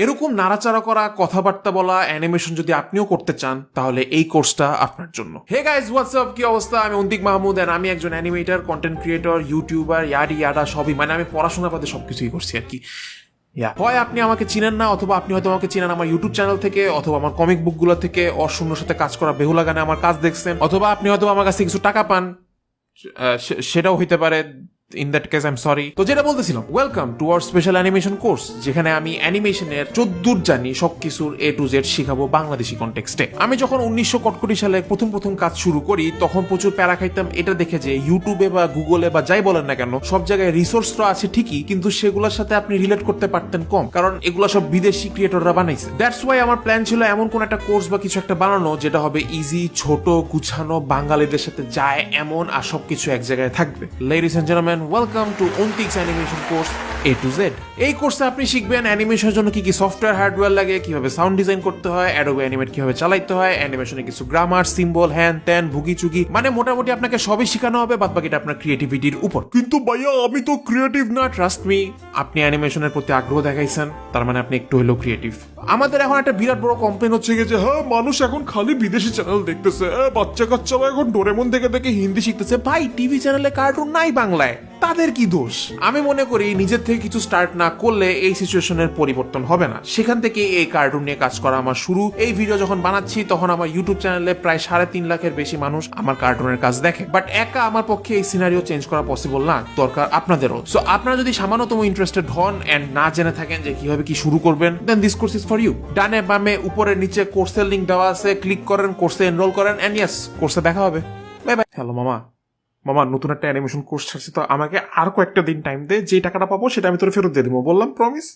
এরকম নাড়াচাড়া করা, কথাবার্তা বলা, অ্যানিমেশন যদি আপনিও করতে চান তাহলে এই কোর্সটা আপনার জন্য। হে গাইস, হোয়াটস আপ, কি অবস্থা? আমি অন্তিক মাহমুদ এন্ড আমি একজন অ্যানিমেটর, কন্টেন্ট ক্রিয়েটর, ইউটিউবার, ইয়াডা সবই, মানে আমি পড়াশোনা বাদে সবকিছুই করছি আর কি। হয় আপনি আমাকে চিনেন না, অথবা আপনি হয়তো আমাকে চিনেন আমার ইউটিউব চ্যানেল থেকে, অথবা আমার কমিক বুকগুলো থেকে, অশূন্যর সাথে কাজ করা বেহুলা গানে আমার কাজ দেখছেন, অথবা আপনি হয়তো আমার কাছে কিছু টাকা পান, সেটাও হইতে পারে। In that case I am sorry. তো যেটা বলতেছিলাম, welcome to our special animation course, যেখানে আমি অ্যানিমেশনের চোদ্দুর জানি সবকিছুর A to Z শিখাবো বাংলাদেশি কনটেক্সটে। আমি যখন 1900 সালে প্রথম কাজ শুরু করি, তখন প্রচুর প্যারা খাইতাম এটা দেখে যে ইউটিউবে বা গুগলে বা যাই বলেন না কেন, সব জায়গায় রিসোর্স তো আছে ঠিকই, কিন্তু সেগুলোর সাথে আপনি রিলেট করতে পারতেন কম, কারণ এগুলো সব বিদেশি ক্রিয়েটররা বানাইছে। দ্যাটস ওয়াই আমার প্ল্যান ছিল এমন কোন একটা কোর্স বা কিছু একটা বানানো যেটা হবে ইজি, ছোট, গুছানো, বাঙালিদের সাথে যায় এমন, আর সবকিছু এক জায়গায় থাকবে। Ladies and gentleman, welcome to অন্তিকস animation course A to Z। এই কোর্সে আপনি শিখবেন অ্যানিমেশনের জন্য কি কি সফটওয়্যার হার্ডওয়্যার লাগে, কিভাবে সাউন্ড ডিজাইন করতে হয়, অ্যাডোবে অ্যানিমেট কিভাবে চালাইতে হয়, অ্যানিমেশনে কিছু গ্রামার, সিম্বল, হ্যান ত্যান, ভুগি চুগি, মানে মোটামুটি আপনাকে সবই শেখানো হবে, বাদ বাকিটা আপনার ক্রিয়েটিভিটির উপর। কিন্তু ভাইয়া, আমি তো ক্রিয়েটিভ না। ট্রাস্ট মি, আপনি অ্যানিমেশনের প্রতি আগ্রহ দেখাইছেন, তার মানে আপনি একটু হলেও ক্রিয়েটিভ। আমাদের এখন একটা বিরাট বড় কমপ্লেন হচ্ছে যে হ্যাঁ, মানুষ এখন খালি বিদেশি চ্যানেল দেখতেছে, বাচ্চা কাচ্চারা এখন ডোরেমন দেখে দেখে হিন্দি শিখতেছে। ভাই, টিভি চ্যানেলে কার্টুন নাই বাংলায়, তাদের কি দোষ? আমি মনে করি নিজের থেকে কিছু স্টার্ট না করলে এই সিচুয়েশনের পরিবর্তন হবে না। সেখান থেকে এই কার্টুন নিয়ে কাজ করা আমার শুরু। এই ভিডিও যখন বানাচ্ছি তখন আমার ইউটিউব চ্যানেলে প্রায় 3.5 লাখের বেশি মানুষ আমার কার্টুনের কাজ দেখে। বাট একা আমার পক্ষে এই সিনারিও চেঞ্জ করা পসিবল না, দরকার আপনাদেরও। সো আপনারা যদি সামান্যতম ইন্টারেস্টেড হন এন্ড না জেনে থাকেন যে কিভাবে কি শুরু করবেন, then this course is for you. ডানে বামে উপরে নিচে কোর্সের লিংক দেওয়া আছে, ক্লিক করেন, কোর্সে এনরোল করেন, এন্ড ইয়েস, কোর্সে দেখা হবে। Bye bye. হ্যালো মামা, নতুন একটা অ্যানিমেশন কোর্স ছাড়ছি, তো আমাকে আর কয়েকটা দিন টাইম দে, যে টাকাটা পাবো সেটা আমি তোর ফেরত দিয়ে দেবো, বললাম, প্রমিস।